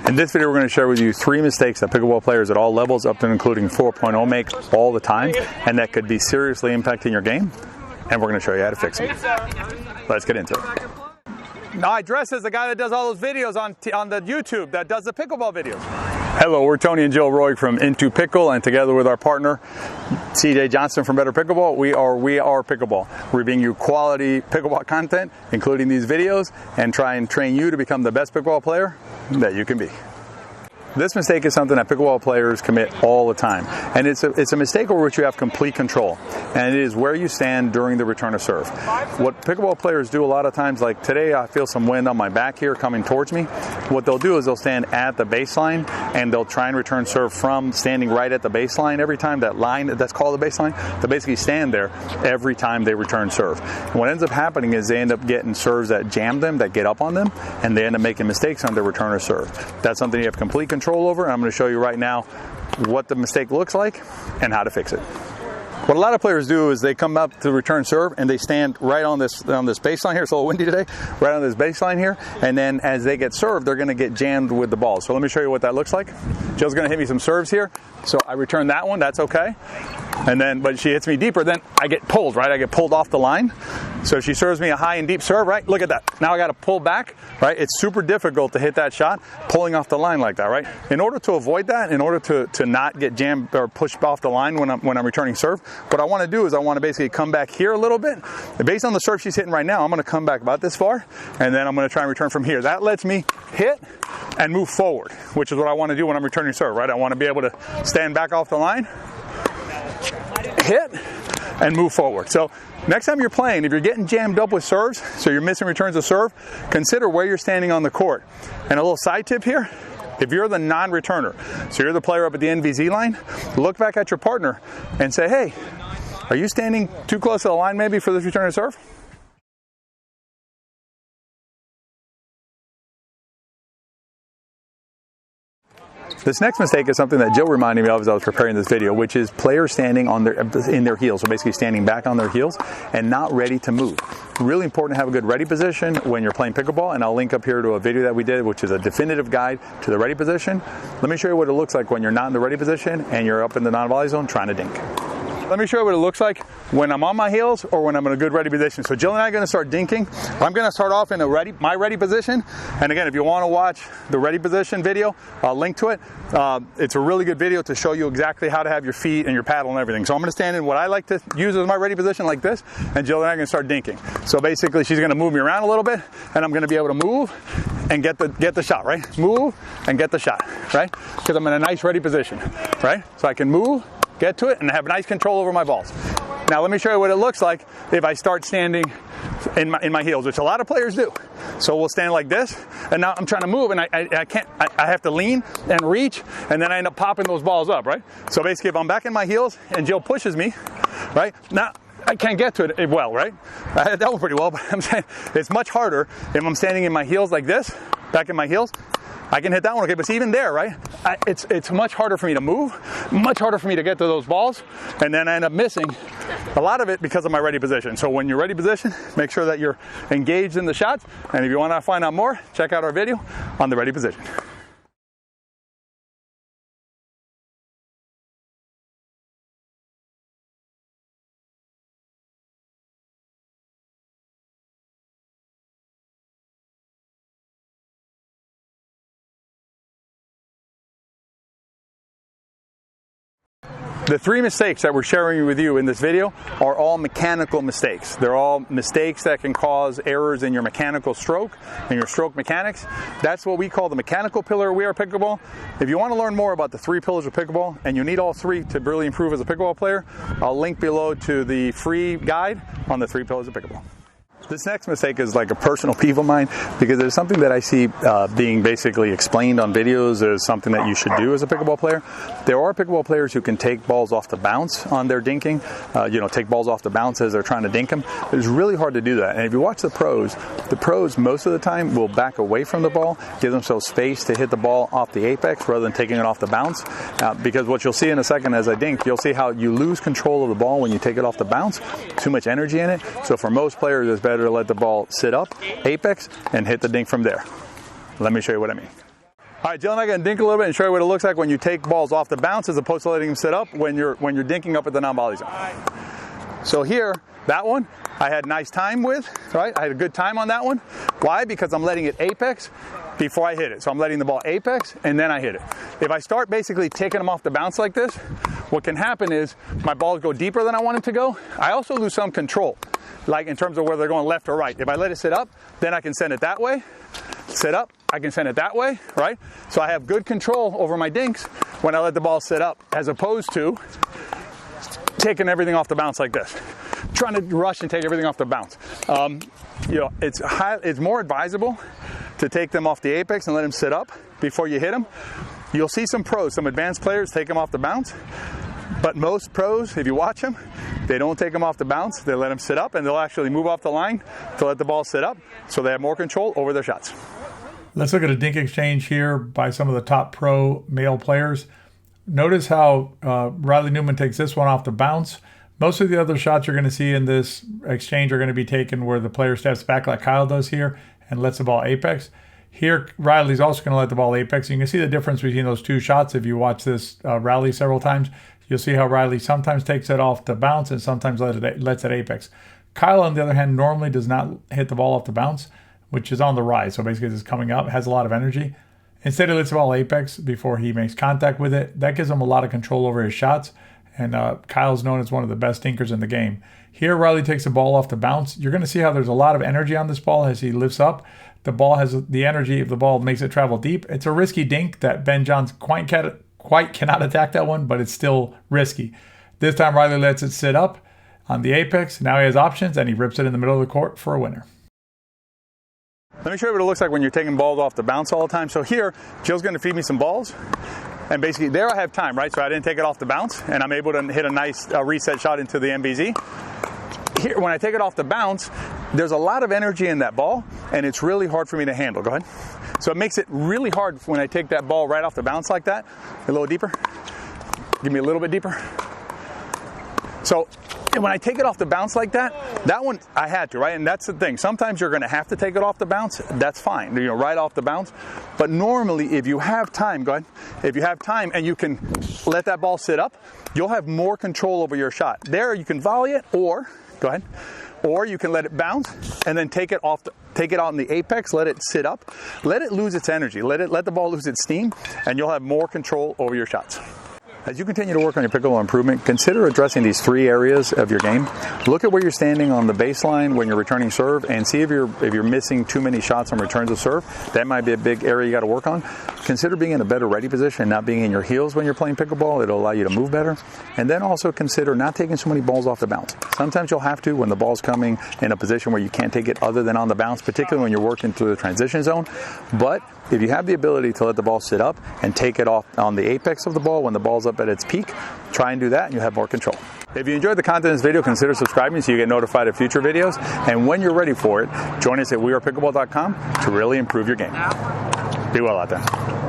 In this video, we're going to share with you 3 mistakes that pickleball players at all levels, up to and including 4.0, make all the time, and that could be seriously impacting your game. And we're going to show you how to fix them. Let's get into it. Now, I dress as the guy that does all those videos on the YouTube that does the pickleball videos. Hello, we're Tony and Jill Roy from Into Pickle, and together with our partner, CJ Johnson from Better Pickleball, we are Pickleball. We're bringing you quality pickleball content, including these videos, and try and train you to become the best pickleball player that you can be. This mistake is something that pickleball players commit all the time, and it's a mistake over which you have complete control, and it is where you stand during the return of serve. What pickleball players do a lot of times, like today I feel some wind on my back here coming towards me, what they'll do is they'll stand at the baseline and they'll try and return serve from standing right at the baseline every time. That line that's called the baseline, they basically stand there every time they return serve. And what ends up happening is they end up getting serves that jam them, that get up on them, and they end up making mistakes on their return of serve. That's something you have complete control over, and I'm going to show you right now what the mistake looks like and how to fix it. What a lot of players do is they come up to return serve and they stand right on this baseline here. It's a little windy today. Right on this baseline here, and then as they get served, they're going to get jammed with the ball. So let me show you what that looks like. Jill's going to hit me some serves here, so I return that one. That's okay. And then, but she hits me deeper, then I get pulled, right? I get pulled off the line. So if she serves me a high and deep serve, right? Look at that. Now I got to pull back, right? It's super difficult to hit that shot pulling off the line like that, right? In order to avoid that, in order to not get jammed or pushed off the line when I'm returning serve, what I want to do is I want to basically come back here a little bit. Based on the serve she's hitting right now, I'm going to come back about this far, and then I'm going to try and return from here. That lets me hit and move forward, which is what I want to do when I'm returning serve, right? I want to be able to stand back off the line, hit, and move forward. So next time you're playing, if you're getting jammed up with serves, so you're missing returns of serve, consider where you're standing on the court. And a little side tip here, if you're the non-returner, so you're the player up at the NVZ line, look back at your partner and say, hey, are you standing too close to the line maybe for this return of serve? This next mistake is something that Jill reminded me of as I was preparing this video, which is players standing in their heels, so basically standing back on their heels and not ready to move. Really important to have a good ready position when you're playing pickleball, and I'll link up here to a video that we did, which is a definitive guide to the ready position. Let me show you what it looks like when you're not in the ready position and you're up in the non-volley zone trying to dink. Let me show you what it looks like when I'm on my heels or when I'm in a good ready position. So Jill and I are going to start dinking. I'm going to start off in my ready position. And again, if you want to watch the ready position video, I'll link to it. It's a really good video to show you exactly how to have your feet and your paddle and everything. So I'm going to stand in what I like to use as my ready position like this, and Jill and I are going to start dinking. So basically, she's going to move me around a little bit, and I'm going to be able to move and get the shot, right? Move and get the shot, right? Because I'm in a nice ready position, right? So I can move, get to it, and have nice control over my balls. Now let me show you what it looks like if I start standing in my heels, which a lot of players do. So we'll stand like this, and now I'm trying to move, and I can't. I have to lean and reach, and then I end up popping those balls up, right? So basically, if I'm back in my heels and Jill pushes me, right, now I can't get to it well, right? I had that one pretty well, but I'm saying it's much harder if I'm standing in my heels like this, back in my heels. I can hit that one okay, but even there, right, it's much harder for me to move, much harder for me to get to those balls, and then I end up missing a lot of it because of my ready position. So when you're ready position, make sure that you're engaged in the shots, and if you want to find out more, check out our video on the ready position. The 3 mistakes that we're sharing with you in this video are all mechanical mistakes. They're all mistakes that can cause errors in your mechanical stroke and your stroke mechanics. That's what we call the mechanical pillar of WeArePickleball. If you want to learn more about the 3 pillars of pickleball, and you need all 3 to really improve as a pickleball player, I'll link below to the free guide on the 3 pillars of pickleball. This next mistake is like a personal peeve of mine, because there's something that I see being basically explained on videos as something that you should do as a pickleball player. There are pickleball players who can take balls off the bounce on their dinking, take balls off the bounce as they're trying to dink them. It's really hard to do that. And if you watch the pros most of the time will back away from the ball, give themselves space to hit the ball off the apex rather than taking it off the bounce. Because what you'll see in a second as I dink, you'll see how you lose control of the ball when you take it off the bounce. Too much energy in it. So for most players, it's better to let the ball sit up, apex, and hit the dink from there. Let me show you what I mean. All right, Jill and I are going to dink a little bit and show you what it looks like when you take balls off the bounce as opposed to letting them sit up when you're dinking up at the non-volley zone. So here, that one, I had nice time with, right? I had a good time on that one. Why? Because I'm letting it apex before I hit it. So I'm letting the ball apex and then I hit it. If I start basically taking them off the bounce like this, what can happen is my balls go deeper than I want them to go. I also lose some control, like in terms of whether they're going left or right. If I let it sit up, then I can send it that way. Sit up, I can send it that way, right? So I have good control over my dinks when I let the ball sit up, as opposed to taking everything off the bounce like this. Trying to rush and take everything off the bounce. It's more advisable to take them off the apex and let them sit up before you hit them. You'll see some pros, some advanced players take them off the bounce, but most pros, if you watch them, they don't take them off the bounce. They let them sit up, and they'll actually move off the line to let the ball sit up, so they have more control over their shots. Let's look at a dink exchange here by some of the top pro male players. Notice how Riley Newman takes this one off the bounce. Most of the other shots you're going to see in this exchange are going to be taken where the player steps back like Kyle does here and lets the ball apex. Here, Riley's also going to let the ball apex. You can see the difference between those two shots if you watch this rally several times. You'll see how Riley sometimes takes it off the bounce and sometimes lets it apex. Kyle, on the other hand, normally does not hit the ball off the bounce, which is on the rise. So basically it's coming up, has a lot of energy. Instead, he lets the ball apex before he makes contact with it. That gives him a lot of control over his shots. And Kyle's known as one of the best dinkers in the game. Here, Riley takes the ball off the bounce. You're going to see how there's a lot of energy on this ball as he lifts up. The ball has the energy of the ball, makes it travel deep. It's a risky dink that Ben Johns quite cannot attack that one, but it's still risky. This time, Riley lets it sit up on the apex. Now he has options, and he rips it in the middle of the court for a winner. Let me show you what it looks like when you're taking balls off the bounce all the time. So here, Jill's going to feed me some balls. And basically there I have time, right? So I didn't take it off the bounce, and I'm able to hit a nice reset shot into the MBZ. Here, when I take it off the bounce, there's a lot of energy in that ball, and it's really hard for me to handle. Go ahead. So it makes it really hard when I take that ball right off the bounce like that. A little deeper. Give me a little bit deeper. So when I take it off the bounce like that one I had to, right? And that's the thing. Sometimes you're going to have to take it off the bounce. That's fine, right off the bounce. But normally, if you have time, go ahead. If you have time and you can let that ball sit up, you'll have more control over your shot. There, you can volley it, or go ahead, or you can let it bounce and then take it out in the apex, let it sit up, let it lose its energy, let the ball lose its steam, and you'll have more control over your shots. As you continue to work on your pickleball improvement, consider addressing these three areas of your game. Look at where you're standing on the baseline when you're returning serve, and see if you're missing too many shots on returns of serve. That might be a big area you got to work on. Consider being in a better ready position and not being in your heels when you're playing pickleball. It'll allow you to move better. And then also consider not taking so many balls off the bounce. Sometimes you'll have to when the ball's coming in a position where you can't take it other than on the bounce, particularly when you're working through the transition zone. But if you have the ability to let the ball sit up and take it off on the apex of the ball when the ball's up at its peak, try and do that and you'll have more control. If you enjoyed the content of this video, consider subscribing so you get notified of future videos. And when you're ready for it, join us at WeArePickleball.com to really improve your game. Be well out there.